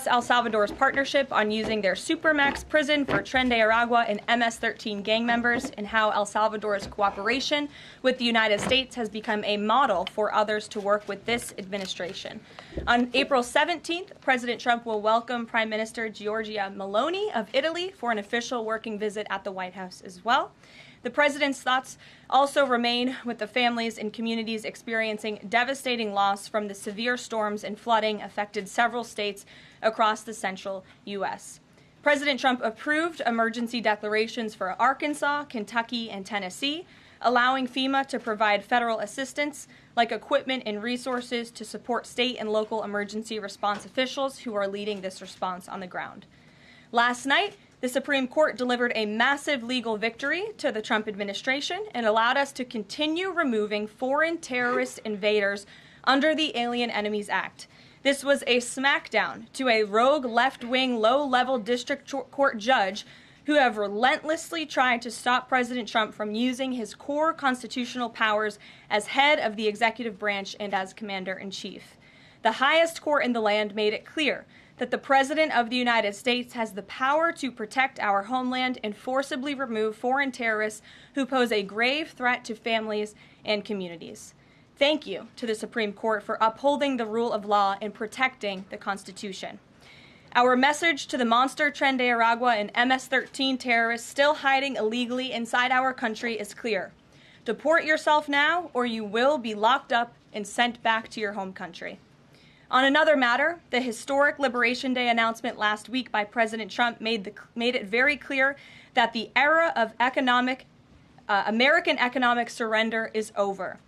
discuss El Salvador's partnership on using their Supermax prison for Tren de Aragua and MS-13 gang members, and how El Salvador's cooperation with the United States has become a model for others to work with this administration. On April 17th, President Trump will welcome Prime Minister Giorgia Meloni of Italy for an official working visit at the White House as well. The president's thoughts also remain with the families and communities experiencing devastating loss from the severe storms and flooding affected several states across the central U.S. President Trump approved emergency declarations for Arkansas, Kentucky, and Tennessee, allowing FEMA to provide federal assistance like equipment and resources to support state and local emergency response officials who are leading this response on the ground. Last night, the Supreme Court delivered a massive legal victory to the Trump administration and allowed us to continue removing foreign terrorist invaders under the Alien Enemies Act. This was a smackdown to a rogue left-wing, low-level district court judge who have relentlessly tried to stop President Trump from using his core constitutional powers as head of the executive branch and as commander-in-chief. The highest court in the land made it clear that the President of the United States has the power to protect our homeland and forcibly remove foreign terrorists who pose a grave threat to families and communities. Thank you to the Supreme Court for upholding the rule of law and protecting the Constitution. Our message to the monster Tren de Aragua and MS-13 terrorists still hiding illegally inside our country is clear. Deport yourself now, or you will be locked up and sent back to your home country. On another matter, the historic Liberation Day announcement last week by President Trump made it very clear that the era of American economic surrender is over.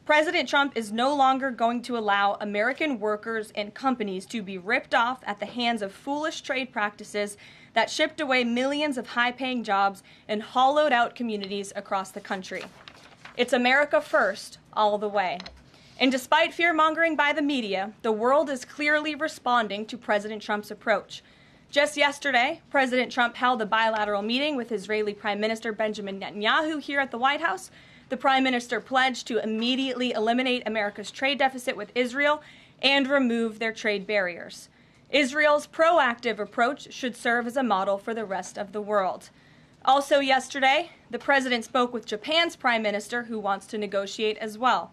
President Trump is no longer going to allow American workers and companies to be ripped off at the hands of foolish trade practices that shipped away millions of high-paying jobs and hollowed out communities across the country. It's America first, all the way. And despite fear-mongering by the media, the world is clearly responding to President Trump's approach. Just yesterday, President Trump held a bilateral meeting with Israeli Prime Minister Benjamin Netanyahu here at the White House. The Prime Minister pledged to immediately eliminate America's trade deficit with Israel and remove their trade barriers. Israel's proactive approach should serve as a model for the rest of the world. Also yesterday, the President spoke with Japan's Prime Minister, who wants to negotiate as well.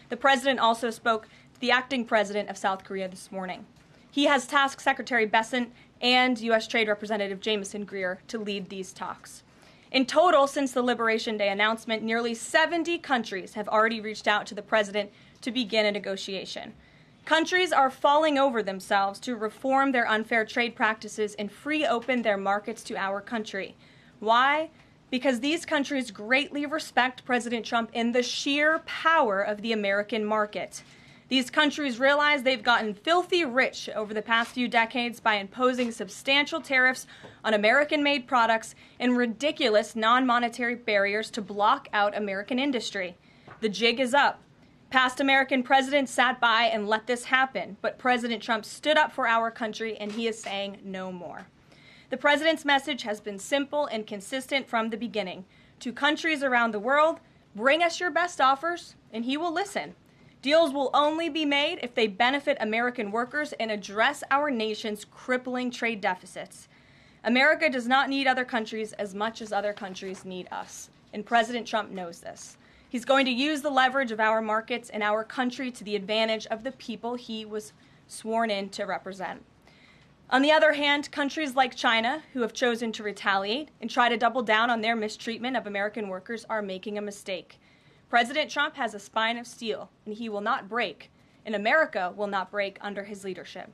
The President also spoke to the acting President of South Korea this morning. He has tasked Secretary Bessent and U.S. Trade Representative Jamieson Greer to lead these talks. In total, since the Liberation Day announcement, nearly 70 countries have already reached out to the President to begin a negotiation. Countries are falling over themselves to reform their unfair trade practices and free open their markets to our country. Why? Because these countries greatly respect President Trump in the sheer power of the American market. These countries realize they've gotten filthy rich over the past few decades by imposing substantial tariffs on American-made products and ridiculous non-monetary barriers to block out American industry. The jig is up. Past American presidents sat by and let this happen, but President Trump stood up for our country, and he is saying no more. The president's message has been simple and consistent from the beginning. To countries around the world, bring us your best offers, and he will listen. Deals will only be made if they benefit American workers and address our nation's crippling trade deficits. America does not need other countries as much as other countries need us, and President Trump knows this. He's going to use the leverage of our markets and our country to the advantage of the people he was sworn in to represent. On the other hand, countries like China, who have chosen to retaliate and try to double down on their mistreatment of American workers, are making a mistake. President Trump has a spine of steel, and he will not break, and America will not break under his leadership.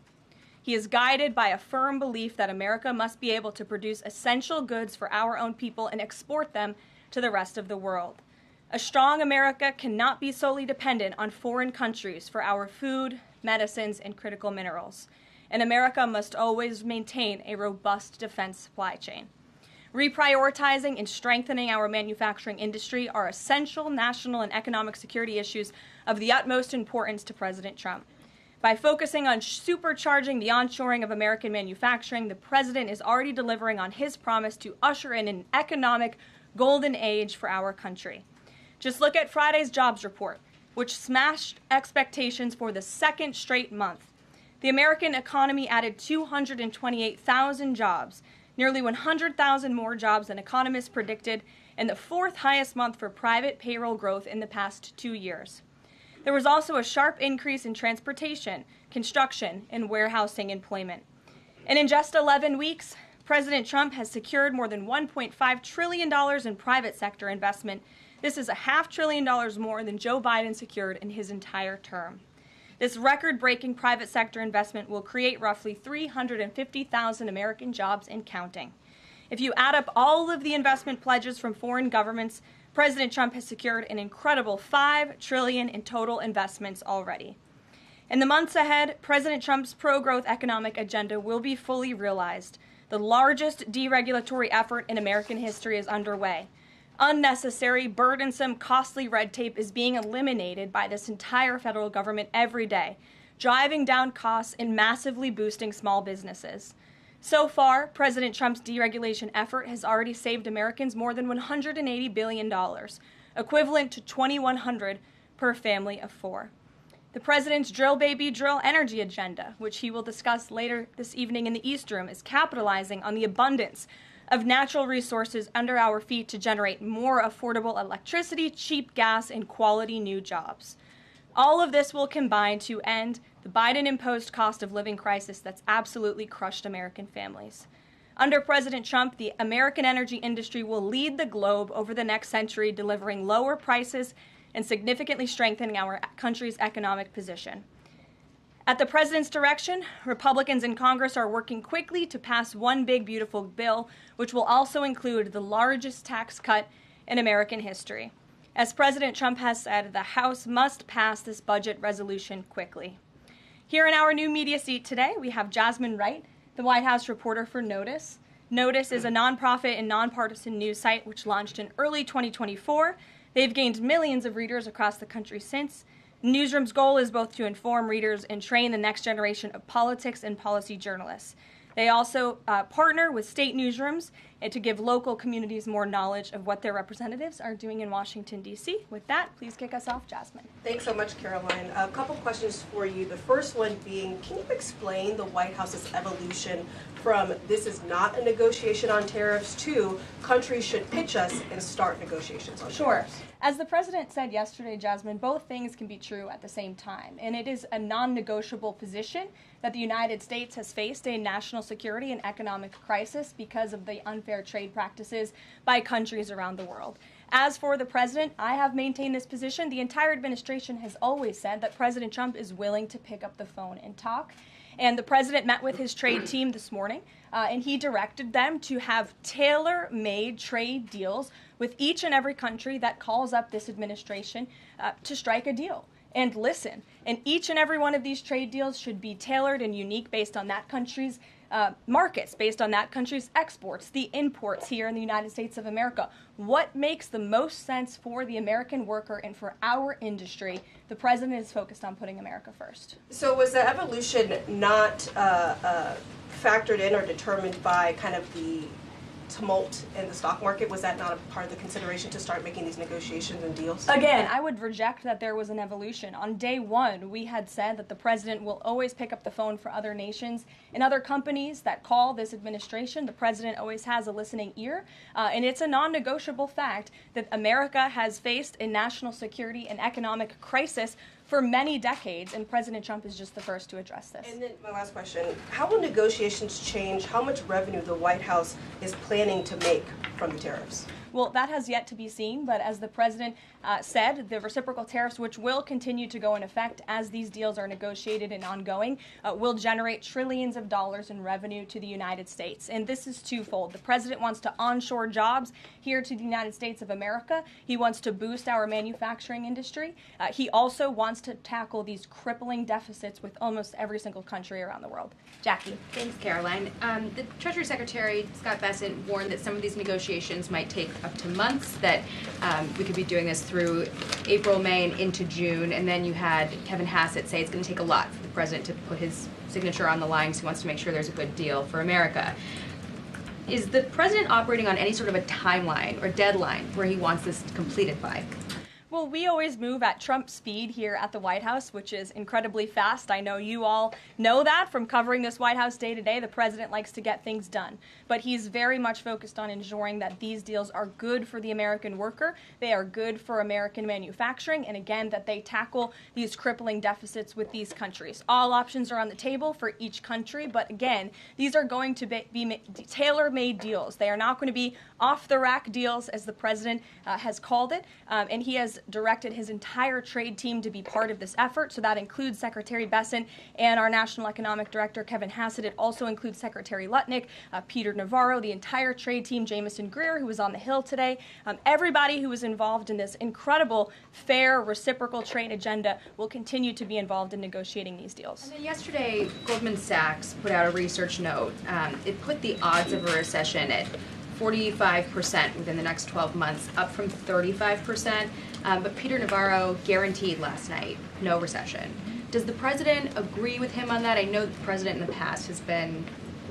He is guided by a firm belief that America must be able to produce essential goods for our own people and export them to the rest of the world. A strong America cannot be solely dependent on foreign countries for our food, medicines, and critical minerals. And America must always maintain a robust defense supply chain. Reprioritizing and strengthening our manufacturing industry are essential national and economic security issues of the utmost importance to President Trump. By focusing on supercharging the onshoring of American manufacturing, the president is already delivering on his promise to usher in an economic golden age for our country. Just look at Friday's jobs report, which smashed expectations for the second straight month. The American economy added 228,000 jobs, nearly 100,000 more jobs than economists predicted, and the fourth highest month for private payroll growth in the past 2 years. There was also a sharp increase in transportation, construction, and warehousing employment. And in just 11 weeks, President Trump has secured more than $1.5 trillion in private sector investment. This is $500 billion more than Joe Biden secured in his entire term. This record-breaking private sector investment will create roughly 350,000 American jobs and counting. If you add up all of the investment pledges from foreign governments, President Trump has secured an incredible $5 trillion in total investments already. In the months ahead, President Trump's pro-growth economic agenda will be fully realized. The largest deregulatory effort in American history is underway. Unnecessary, burdensome, costly red tape is being eliminated by this entire federal government every day, driving down costs and massively boosting small businesses. So far, President Trump's deregulation effort has already saved Americans more than $180 billion, equivalent to $2,100 per family of four. The president's drill baby drill energy agenda, which he will discuss later this evening in the East Room, is capitalizing on the abundance of natural resources under our feet to generate more affordable electricity, cheap gas, and quality new jobs. All of this will combine to end the Biden-imposed cost of living crisis that's absolutely crushed American families. Under President Trump, the American energy industry will lead the globe over the next century, delivering lower prices and significantly strengthening our country's economic position. At the president's direction, Republicans in Congress are working quickly to pass one big, beautiful bill, which will also include the largest tax cut in American history. As President Trump has said, the House must pass this budget resolution quickly. Here in our new media seat today, we have Jasmine Wright, the White House reporter for Notice. Notice is a nonprofit and nonpartisan news site which launched in early 2024. They've gained millions of readers across the country since. The newsroom's goal is both to inform readers and train the next generation of politics and policy journalists. They also partner with state newsrooms to give local communities more knowledge of what their representatives are doing in Washington, D.C. With that, please kick us off, Jasmine. Thanks so much, Caroline. A couple questions for you. The first one being, can you explain the White House's evolution from this is not a negotiation on tariffs to countries should pitch us and start negotiations on tariffs? As the president said yesterday, Jasmine, both things can be true at the same time. And it is a non-negotiable position that the United States has faced a national security and economic crisis because of the unfair trade practices by countries around the world. As for the president, I have maintained this position. The entire administration has always said that President Trump is willing to pick up the phone and talk. And the president met with his trade team this morning, and he directed them to have tailor-made trade deals with each and every country that calls up this administration to strike a deal and listen. And each and every one of these trade deals should be tailored and unique based on that country's markets, based on that country's exports, the imports here in the United States of America. What makes the most sense for the American worker and for our industry? The president is focused on putting America first. So was the evolution not factored in or determined by kind of the tumult in the stock market? Was that not a part of the consideration to start making these negotiations and deals? Again, I would reject that there was an evolution. On day one, we had said that the president will always pick up the phone for other nations and other companies that call this administration. The president always has a listening ear, and it's a non-negotiable fact that America has faced a national security and economic crisis for many decades, and President Trump is just the first to address this. And then my last question, how will negotiations change how much revenue the White House is planning to make from the tariffs? Well, that has yet to be seen, but as the president said, the reciprocal tariffs, which will continue to go in effect as these deals are negotiated and ongoing, will generate trillions of dollars in revenue to the United States. And this is twofold. The president wants to onshore jobs here to the United States of America. He wants to boost our manufacturing industry. He also wants to tackle these crippling deficits with almost every single country around the world. Jackie. Thanks, Caroline. The Treasury Secretary, Scott Bessent, warned that some of these negotiations might take up to months, that we could be doing this through April, May, and into June. And then you had Kevin Hassett say it's going to take a lot for the president to put his signature on the line because he wants to make sure there's a good deal for America. Is the president operating on any sort of a timeline or deadline where he wants this completed by? Well, we always move at Trump speed here at the White House, which is incredibly fast. I know you all know that from covering this White House day to day. The president likes to get things done, but he's very much focused on ensuring that these deals are good for the American worker, they are good for American manufacturing, and again, that they tackle these crippling deficits with these countries. All options are on the table for each country, but again, these are going to be tailor-made deals. They are not going to be off-the-rack deals, as the president has called it, and he has directed his entire trade team to be part of this effort. So that includes Secretary Bessent and our National Economic Director, Kevin Hassett. It also includes Secretary Lutnick, Peter Navarro, the entire trade team, Jamison Greer, who was on the Hill today. Everybody who was involved in this incredible, fair, reciprocal trade agenda will continue to be involved in negotiating these deals. And then yesterday, Goldman Sachs put out a research note. It put the odds of a recession at 45% within the next 12 months, up from 35%. But Peter Navarro guaranteed last night no recession. Does the president agree with him on that? I know the president in the past has been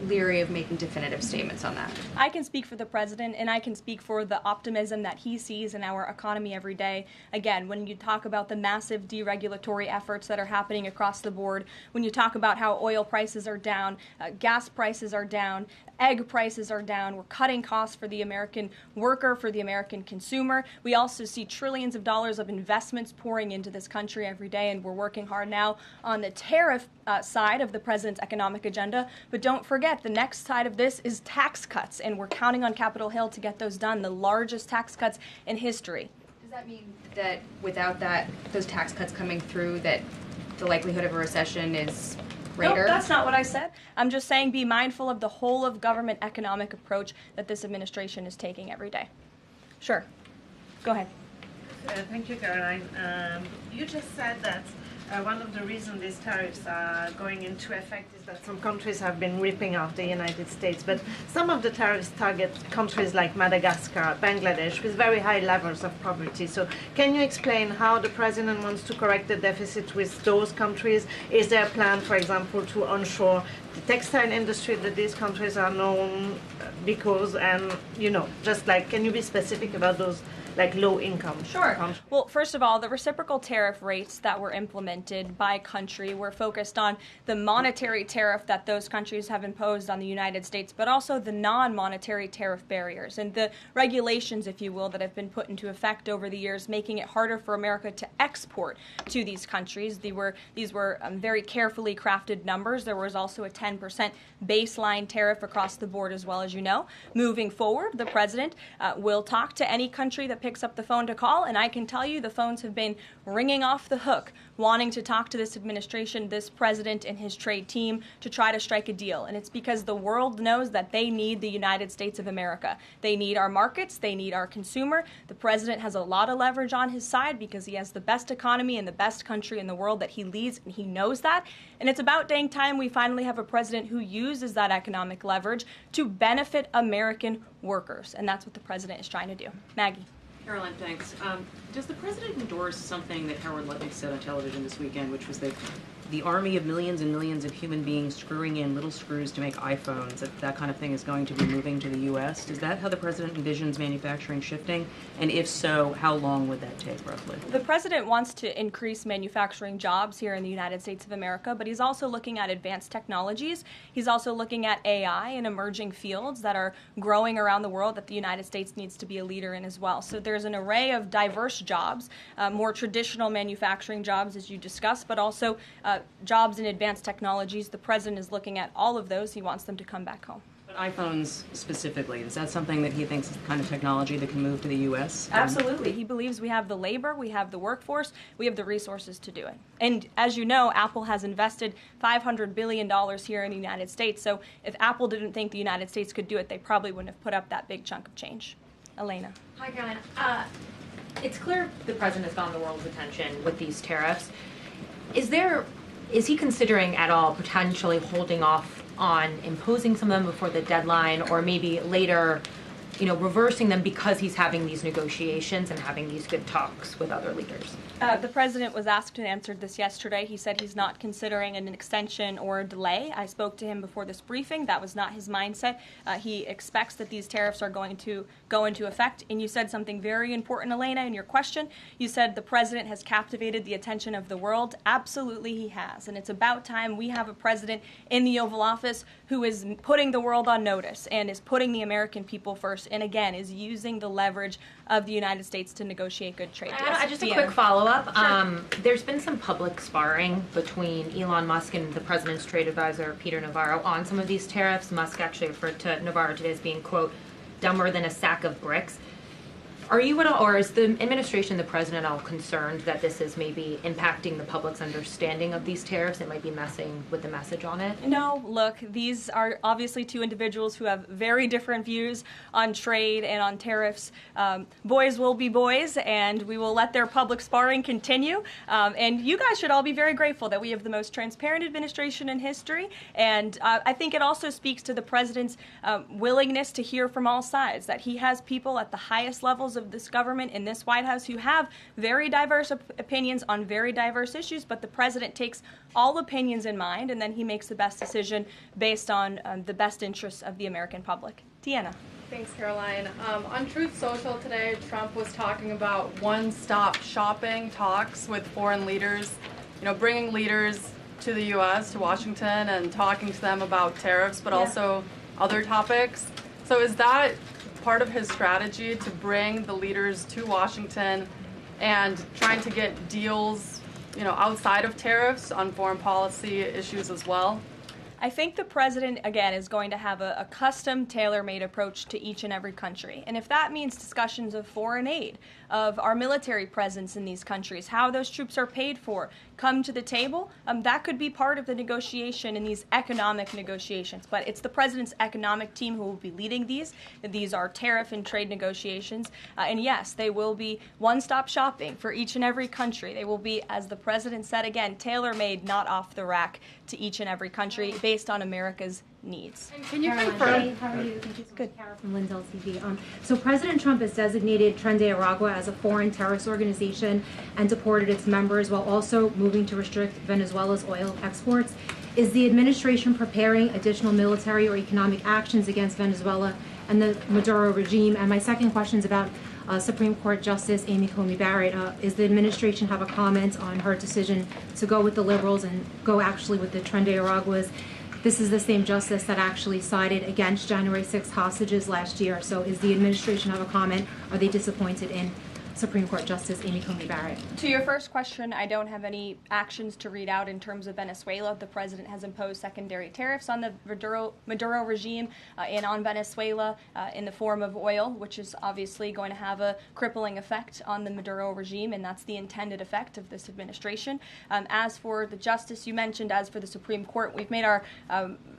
leery of making definitive statements on that. I can speak for the president, and I can speak for the optimism that he sees in our economy every day. Again, when you talk about the massive deregulatory efforts that are happening across the board, when you talk about how oil prices are down, gas prices are down, egg prices are down, we're cutting costs for the American worker, for the American consumer. We also see trillions of dollars of investments pouring into this country every day, and we're working hard now on the tariff side of the president's economic agenda. But don't forget, the next side of this is tax cuts, and we're counting on Capitol Hill to get those done, the largest tax cuts in history. Does that mean that without those tax cuts coming through, that the likelihood of a recession is greater? No, that's not what I said. I'm just saying be mindful of the whole of government economic approach that this administration is taking every day. Sure. Go ahead. Thank you, Caroline. You just said that one of the reasons these tariffs are going into effect is that some countries have been ripping off the United States, but some of the tariffs target countries like Madagascar, Bangladesh, with very high levels of poverty. So can you explain how the president wants to correct the deficit with those countries? Is there a plan, for example, to onshore the textile industry that these countries are known because, and, you know, just like, can you be specific about those like low income? Sure. Well, first of all, the reciprocal tariff rates that were implemented by country were focused on the monetary tariff that those countries have imposed on the United States, but also the non-monetary tariff barriers and the regulations, if you will, that have been put into effect over the years, making it harder for America to export to these countries. These were very carefully crafted numbers. There was also a 10% baseline tariff across the board, as well, as you know. Moving forward, the president will talk to any country that picks up the phone to call, and I can tell you the phones have been ringing off the hook, wanting to talk to this administration, this president, and his trade team to try to strike a deal. And it's because the world knows that they need the United States of America. They need our markets. They need our consumer. The president has a lot of leverage on his side because he has the best economy and the best country in the world that he leads, and he knows that. And it's about dang time we finally have a president who uses that economic leverage to benefit American workers. And that's what the president is trying to do. Maggie. Caroline, thanks. Does the president endorse something that Howard Lutnick said on television this weekend, which was that the army of millions and millions of human beings screwing in little screws to make iPhones, that kind of thing is going to be moving to the U.S.? Is that how the president envisions manufacturing shifting? And if so, how long would that take, roughly? The president wants to increase manufacturing jobs here in the United States of America, but he's also looking at advanced technologies. He's also looking at AI and emerging fields that are growing around the world that the United States needs to be a leader in as well. So there's an array of diverse jobs, more traditional manufacturing jobs, as you discussed, but also jobs in advanced technologies. The president is looking at all of those. He wants them to come back home. But iPhones specifically, is that something that he thinks is the kind of technology that can move to the U.S.? Absolutely. He believes we have the labor, we have the workforce, we have the resources to do it. And as you know, Apple has invested $500 billion here in the United States. So if Apple didn't think the United States could do it, they probably wouldn't have put up that big chunk of change. Elena. Hi, Caroline. It's clear the president has gotten the world's attention with these tariffs. Is he considering at all potentially holding off on imposing some of them before the deadline, or maybe later reversing them because he's having these negotiations and having these good talks with other leaders? The president was asked and answered this yesterday. He said he's not considering an extension or a delay. I spoke to him before this briefing. That was not his mindset. He expects that these tariffs are going to go into effect. And you said something very important, Elena, in your question. You said the president has captivated the attention of the world. Absolutely he has. And it's about time we have a president in the Oval Office who is putting the world on notice and is putting the American people first, and again, is using the leverage of the United States to negotiate good trade deals. Just a quick follow-up. Sure. There's been some public sparring between Elon Musk and the president's trade advisor, Peter Navarro, on some of these tariffs. Musk actually referred to Navarro today as being, quote, dumber than a sack of bricks. Are you at all, or is the administration, the president, all concerned that this is maybe impacting the public's understanding of these tariffs? It might be messing with the message on it? No, look, these are obviously two individuals who have very different views on trade and on tariffs. Boys will be boys, and we will let their public sparring continue. And you guys should all be very grateful that we have the most transparent administration in history. And I think it also speaks to the president's willingness to hear from all sides, that he has people at the highest levels of this government in this White House who have very diverse opinions on very diverse issues, but the president takes all opinions in mind, and then he makes the best decision based on the best interests of the American public. Deanna. Thanks, Caroline. On Truth Social today, Trump was talking about one-stop shopping talks with foreign leaders, bringing leaders to the U.S., to Washington, and talking to them about tariffs, but also other topics. So is that part of his strategy to bring the leaders to Washington and trying to get deals, outside of tariffs on foreign policy issues as well? I think the president, again, is going to have a custom, tailor-made approach to each and every country. And if that means discussions of foreign aid, of our military presence in these countries, how those troops are paid for, come to the table, that could be part of the negotiation in these economic negotiations. But it's the president's economic team who will be leading these. These are tariff and trade negotiations. And yes, they will be one-stop shopping for each and every country. They will be, as the president said again, tailor-made, not off the rack to each and every country based on America's needs. And can you Caroline, confirm? hey, how are you? Thank you so Good. much, Carol from Lynn's LTV. So President Trump has designated Nicaragua as a foreign terrorist organization and deported its members while also moving to restrict Venezuela's oil exports. Is the administration preparing additional military or economic actions against Venezuela and the Maduro regime? And my second question is about Supreme Court Justice Amy Coney Barrett. Is the administration have a comment on her decision to go with the liberals and go actually with the Nicaraguas? This is the same justice that actually sided against January 6th hostages last year. So is the administration have a comment? Are they disappointed in Supreme Court Justice Amy Coney Barrett? To your first question, I don't have any actions to read out in terms of Venezuela. The president has imposed secondary tariffs on the Maduro regime and on Venezuela in the form of oil, which is obviously going to have a crippling effect on the Maduro regime, and that's the intended effect of this administration. As for the justice you mentioned, as for the Supreme Court, we've made our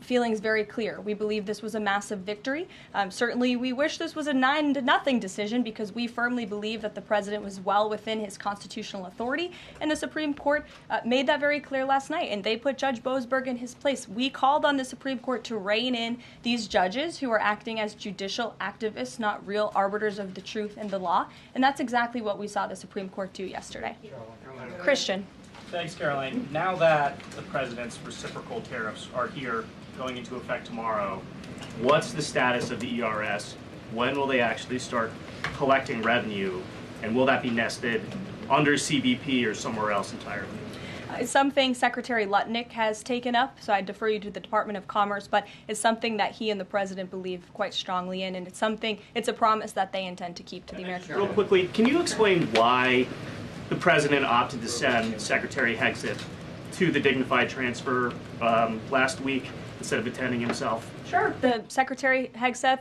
feelings very clear. We believe this was a massive victory. Certainly, we wish this was a 9-0 decision because we firmly believe that the president was well within his constitutional authority, and the Supreme Court made that very clear last night, and they put Judge Boasberg in his place. We called on the Supreme Court to rein in these judges who are acting as judicial activists, not real arbiters of the truth and the law, and that's exactly what we saw the Supreme Court do yesterday. Christian. Thanks, Caroline. Now that the president's reciprocal tariffs are here, going into effect tomorrow, what's the status of the ERS? When will they actually start collecting revenue? And will that be nested under CBP or somewhere else entirely? It's something Secretary Lutnick has taken up, so I defer you to the Department of Commerce, but it's something that he and the president believe quite strongly in, and it's a promise that they intend to keep to the American people. Real quickly, can you explain why the president opted to send Secretary Hegseth to the dignified transfer last week instead of attending himself? Sure. The Secretary Hegseth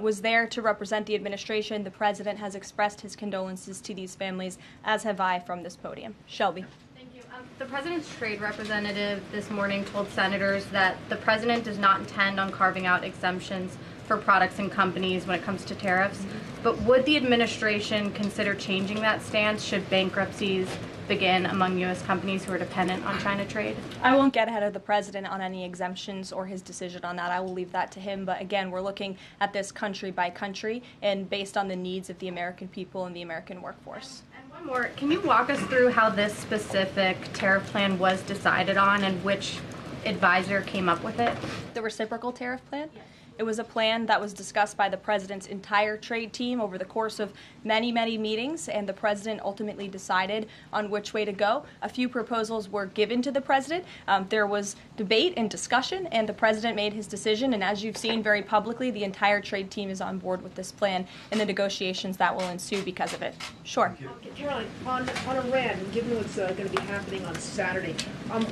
was there to represent the administration. The president has expressed his condolences to these families, as have I from this podium. Shelby. Thank you. The president's trade representative this morning told senators that the president does not intend on carving out exemptions for products and companies when it comes to tariffs. But would the administration consider changing that stance should bankruptcies begin among U.S. companies who are dependent on China trade? I won't get ahead of the president on any exemptions or his decision on that. I will leave that to him. But again, we're looking at this country by country and based on the needs of the American people and the American workforce. And one more, can you walk us through how this specific tariff plan was decided on and which advisor came up with it? The reciprocal tariff plan? Yes. It was a plan that was discussed by the president's entire trade team over the course of many, many meetings, and the president ultimately decided on which way to go. A few proposals were given to the president. There was debate and discussion, and the president made his decision, and as you've seen very publicly, the entire trade team is on board with this plan and the negotiations that will ensue because of it. Sure. Karoline, on Iran, and given what's going to be happening on Saturday,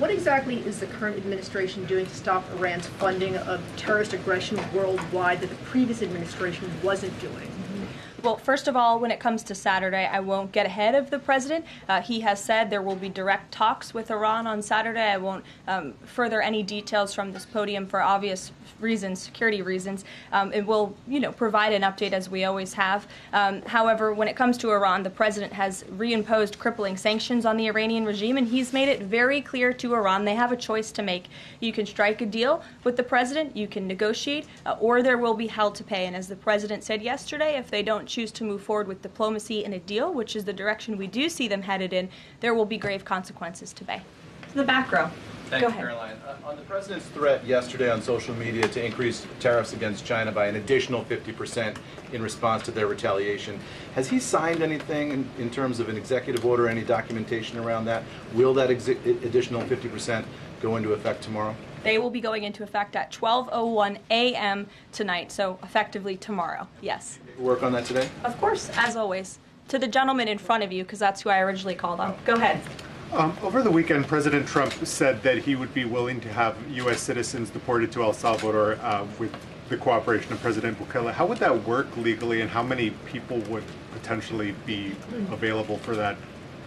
what exactly is the current administration doing to stop Iran's funding of terrorist aggression worldwide that the previous administration wasn't doing? Well, first of all, when it comes to Saturday, I won't get ahead of the president. He has said there will be direct talks with Iran on Saturday. I won't further any details from this podium for obvious reasons, security reasons. It will, provide an update as we always have. However, when it comes to Iran, the president has reimposed crippling sanctions on the Iranian regime, and he's made it very clear to Iran they have a choice to make. You can strike a deal with the president, you can negotiate, or there will be hell to pay. And as the president said yesterday, if they don't choose to move forward with diplomacy and a deal, which is the direction we do see them headed in, there will be grave consequences to pay. To the back row. Thank you, Caroline. On the president's threat yesterday on social media to increase tariffs against China by an additional 50% in response to their retaliation, has he signed anything in terms of an executive order, any documentation around that? Will that additional 50% go into effect tomorrow? They will be going into effect at 12:01 a.m. tonight, so effectively tomorrow, yes. Work on that today? Of course, as always. To the gentleman in front of you, because that's who I originally called on. Go ahead. Over the weekend, President Trump said that he would be willing to have U.S. citizens deported to El Salvador with the cooperation of President Bukele. How would that work legally, and how many people would potentially be available for that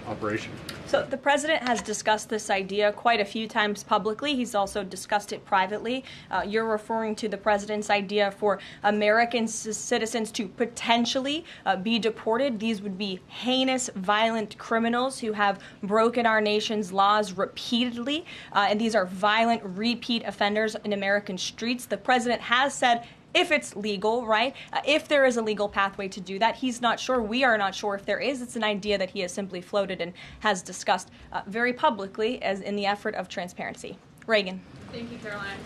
operation? So the president has discussed this idea quite a few times publicly. He's also discussed it privately. You're referring to the president's idea for American citizens to potentially be deported. These would be heinous, violent criminals who have broken our nation's laws repeatedly, and these are violent, repeat offenders in American streets. The president has said, if it's legal, right? If there is a legal pathway to do that, he's not sure. We are not sure if there is. It's an idea that he has simply floated and has discussed very publicly as in the effort of transparency. Reagan. Thank you, Caroline.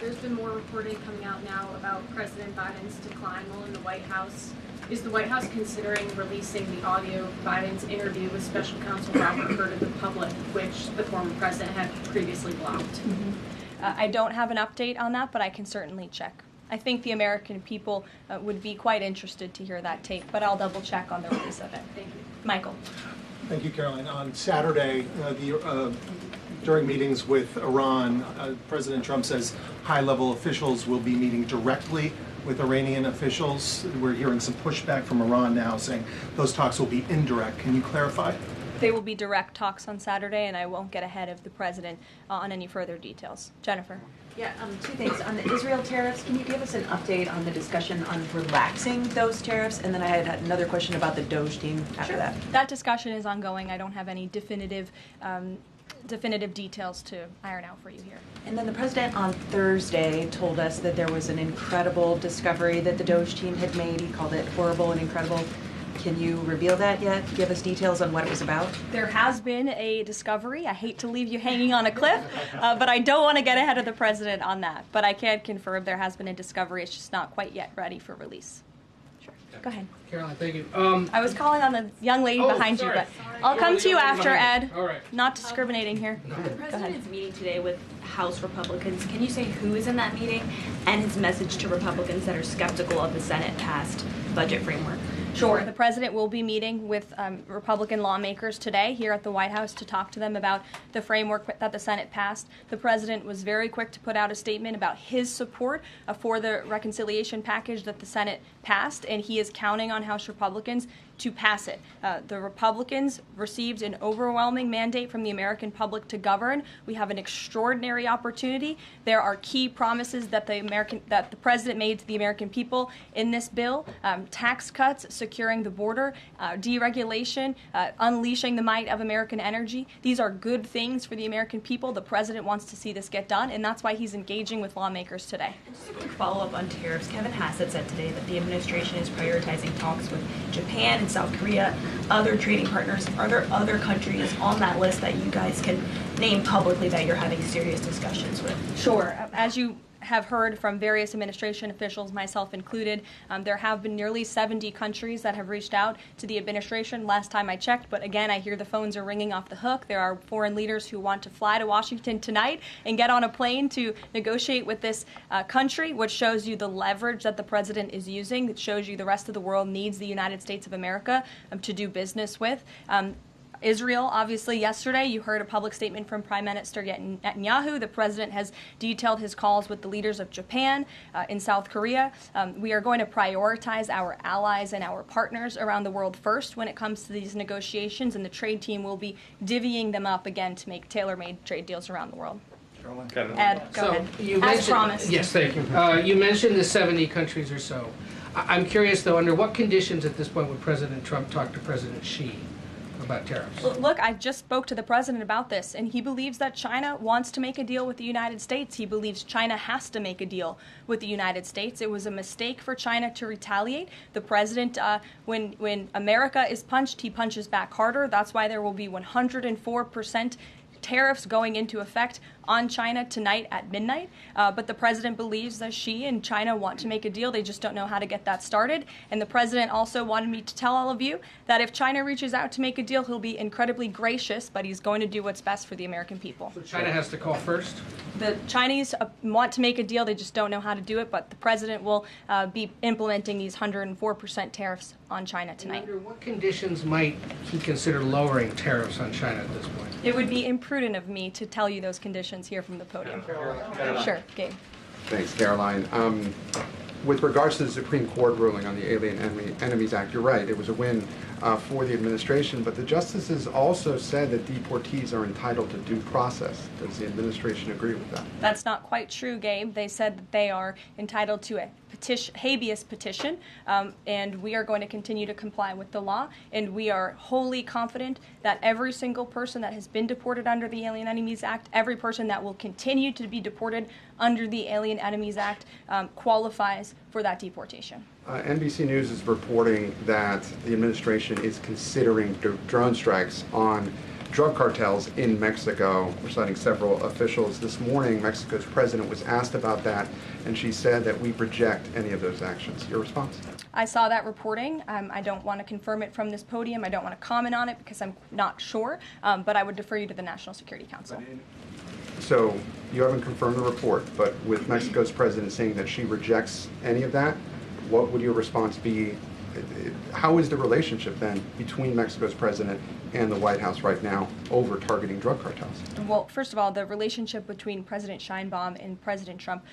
There's been more reporting coming out now about President Biden's decline while in the White House. Is the White House considering releasing the audio of Biden's interview with Special Counsel Robert Hur to the public, which the former president had previously blocked? I don't have an update on that, but I can certainly check. I think the American people would be quite interested to hear that tape, but I'll double check on the release of it. Thank you. Michael. Thank you, Caroline. On Saturday, during meetings with Iran, President Trump says high-level officials will be meeting directly with Iranian officials. We're hearing some pushback from Iran now saying those talks will be indirect. Can you clarify? They will be direct talks on Saturday, and I won't get ahead of the president on any further details. Jennifer. Yeah, two things. On the Israel tariffs, can you give us an update on the discussion on relaxing those tariffs? And then I had another question about the Doge team after that. That discussion is ongoing. I don't have any definitive details to iron out for you here. And then the president on Thursday told us that there was an incredible discovery that the Doge team had made. He called it horrible and incredible. Can you reveal that yet? Give us details on what it was about? There has been a discovery. I hate to leave you hanging on a cliff, but I don't want to get ahead of the president on that. But I can confirm there has been a discovery. It's just not quite yet ready for release. Sure. Go ahead. Caroline, thank you. I was calling on the young lady behind you, but I'll come to you after, Ed. All right. Not discriminating here. The president is meeting today with House Republicans. Can you say who is in that meeting and his message to Republicans that are skeptical of the Senate-passed budget framework? Sure. The president will be meeting with Republican lawmakers today here at the White House to talk to them about the framework that the Senate passed. The president was very quick to put out a statement about his support for the reconciliation package that the Senate passed, and he is counting on House Republicans to pass it. The Republicans received an overwhelming mandate from the American public to govern. We have an extraordinary opportunity. There are key promises that the president made to the American people in this bill: tax cuts, securing the border, deregulation, unleashing the might of American energy. These are good things for the American people. The president wants to see this get done, and that's why he's engaging with lawmakers today. Just a quick follow-up on tariffs. Kevin Hassett said today that the administration is prioritizing talks with Japan and South Korea, other trading partners. Are there other countries on that list that you guys can name publicly that you're having serious discussions with? Sure. As you have heard from various administration officials, myself included, there have been nearly 70 countries that have reached out to the administration last time I checked, but again, I hear the phones are ringing off the hook. There are foreign leaders who want to fly to Washington tonight and get on a plane to negotiate with this country, which shows you the leverage that the president is using. It shows you the rest of the world needs the United States of America to do business with. Israel, obviously, yesterday you heard a public statement from Prime Minister Netanyahu. The president has detailed his calls with the leaders of Japan and South Korea. We are going to prioritize our allies and our partners around the world first when it comes to these negotiations, and the trade team will be divvying them up again to make tailor-made trade deals around the world. Ed, go ahead. As promised. Yes, thank you. You mentioned the 70 countries or so. I'm curious, though, under what conditions at this point would President Trump talk to President Xi about tariffs? Look, I just spoke to the president about this, and he believes that China wants to make a deal with the United States. He believes China has to make a deal with the United States. It was a mistake for China to retaliate. The president, when America is punched, he punches back harder. That's why there will be 104% tariffs going into effect on China tonight at midnight. But the president believes that Xi and China want to make a deal. They just don't know how to get that started. And the president also wanted me to tell all of you that if China reaches out to make a deal, he'll be incredibly gracious, but he's going to do what's best for the American people. So China has to call first? The Chinese want to make a deal. They just don't know how to do it. But the president will be implementing these 104% tariffs on China tonight. And under what conditions might he consider lowering tariffs on China at this point? It would be imprudent of me to tell you those conditions here from the podium. Sure, Gabe. Thanks, Caroline. With regards to the Supreme Court ruling on the Alien Enemies Act, you're right, it was a win for the administration, but the justices also said that deportees are entitled to due process. Does the administration agree with that? That's not quite true, Gabe. They said that they are entitled to a habeas petition, and we are going to continue to comply with the law, and we are wholly confident that every single person that has been deported under the Alien Enemies Act, every person that will continue to be deported under the Alien Enemies Act qualifies for that deportation. NBC News is reporting that the administration is considering drone strikes on drug cartels in Mexico. We're citing several officials. This morning, Mexico's president was asked about that, and she said that we reject any of those actions. Your response? I saw that reporting. I don't want to confirm it from this podium. I don't want to comment on it because I'm not sure, but I would defer you to the National Security Council. So you haven't confirmed the report, but with Mexico's president saying that she rejects any of that, what would your response be? How is the relationship then between Mexico's president and the White House right now over targeting drug cartels? Well, first of all, the relationship between President Sheinbaum and President Trump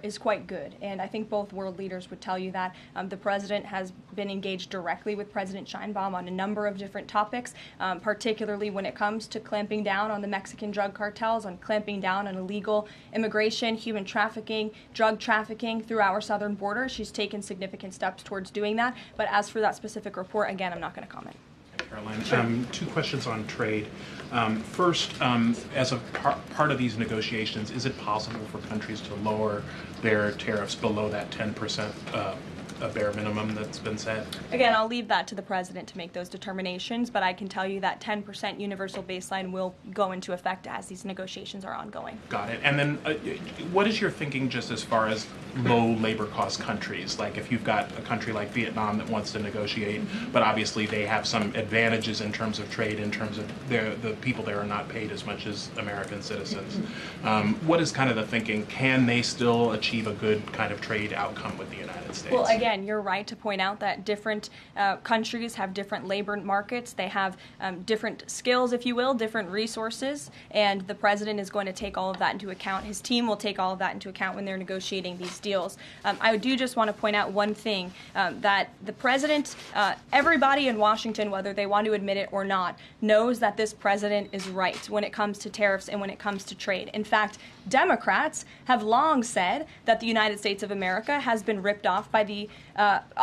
is quite good, and I think both world leaders would tell you that. The president has been engaged directly with President Sheinbaum on a number of different topics, particularly when it comes to clamping down on the Mexican drug cartels, on clamping down on illegal immigration, human trafficking, drug trafficking through our southern border. She's taken significant steps towards doing that, but as for that specific report, again, I'm not going to comment. Caroline, sure. Two questions on trade. First, as a part of these negotiations, is it possible for countries to lower their tariffs below that 10% bare minimum that's been set? Again, I'll leave that to the president to make those determinations, but I can tell you that 10% universal baseline will go into effect as these negotiations are ongoing. Got it. And then what is your thinking just as far as low labor cost countries? Like if you've got a country like Vietnam that wants to negotiate, but obviously they have some advantages in terms of trade, in terms of the people there are not paid as much as American citizens. What is kind of the thinking? Can they still achieve a good kind of trade outcome with the United States? Well, again, again, you're right to point out that different countries have different labor markets. They have different skills, if you will, different resources, and the president is going to take all of that into account. His team will take all of that into account when they're negotiating these deals. I do just want to point out one thing, that the president, everybody in Washington, whether they want to admit it or not, knows that this president is right when it comes to tariffs and when it comes to trade. In fact, Democrats have long said that the United States of America has been ripped off by the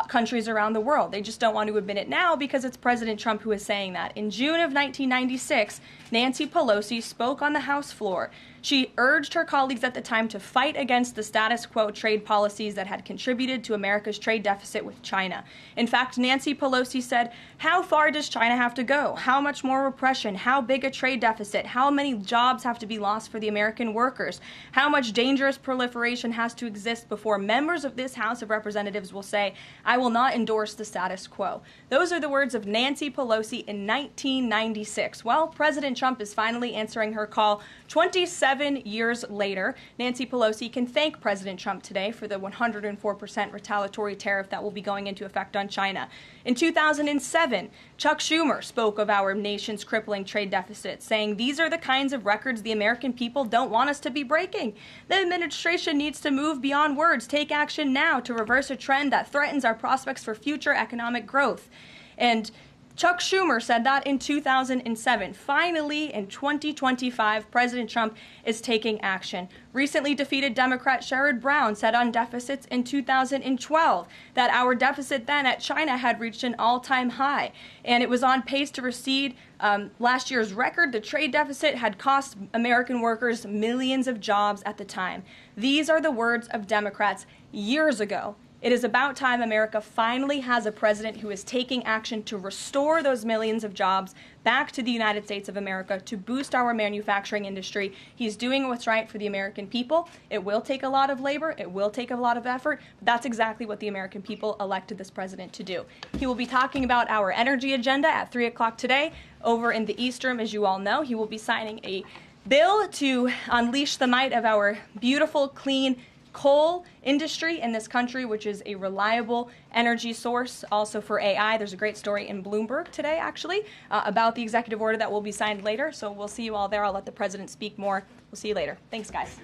countries around the world. They just don't want to admit it now because it's President Trump who is saying that. In June of 1996, Nancy Pelosi spoke on the House floor. She urged her colleagues at the time to fight against the status quo trade policies that had contributed to America's trade deficit with China. In fact, Nancy Pelosi said, "How far does China have to go? How much more repression? How big a trade deficit? How many jobs have to be lost for the American workers? How much dangerous proliferation has to exist before members of this House of Representatives will say, 'I will not endorse the status quo'?" Those are the words of Nancy Pelosi in 1996. Well, President Trump is finally answering her call 27 years later. Nancy Pelosi can thank President Trump today for the 104% retaliatory tariff that will be going into effect on China. In 2007, Chuck Schumer spoke of our nation's crippling trade deficit, saying, "These are the kinds of records the American people don't want us to be breaking. The administration needs to move beyond words, take action now to reverse a trend that threatens our prospects for future economic growth." And Chuck Schumer said that in 2007. Finally, in 2025, President Trump is taking action. Recently defeated Democrat Sherrod Brown said on deficits in 2012 that our deficit then at China had reached an all-time high, and it was on pace to recede last year's record. The trade deficit had cost American workers millions of jobs at the time. These are the words of Democrats years ago. It is about time America finally has a president who is taking action to restore those millions of jobs back to the United States of America, to boost our manufacturing industry. He's doing what's right for the American people. It will take a lot of labor. It will take a lot of effort. But that's exactly what the American people elected this president to do. He will be talking about our energy agenda at 3 o'clock today over in the East Room, as you all know. He will be signing a bill to unleash the might of our beautiful, clean coal industry in this country, which is a reliable energy source also for AI. There's a great story in Bloomberg today, actually, about the executive order that will be signed later. So we'll see you all there. I'll let the president speak more. We'll see you later. Thanks, guys.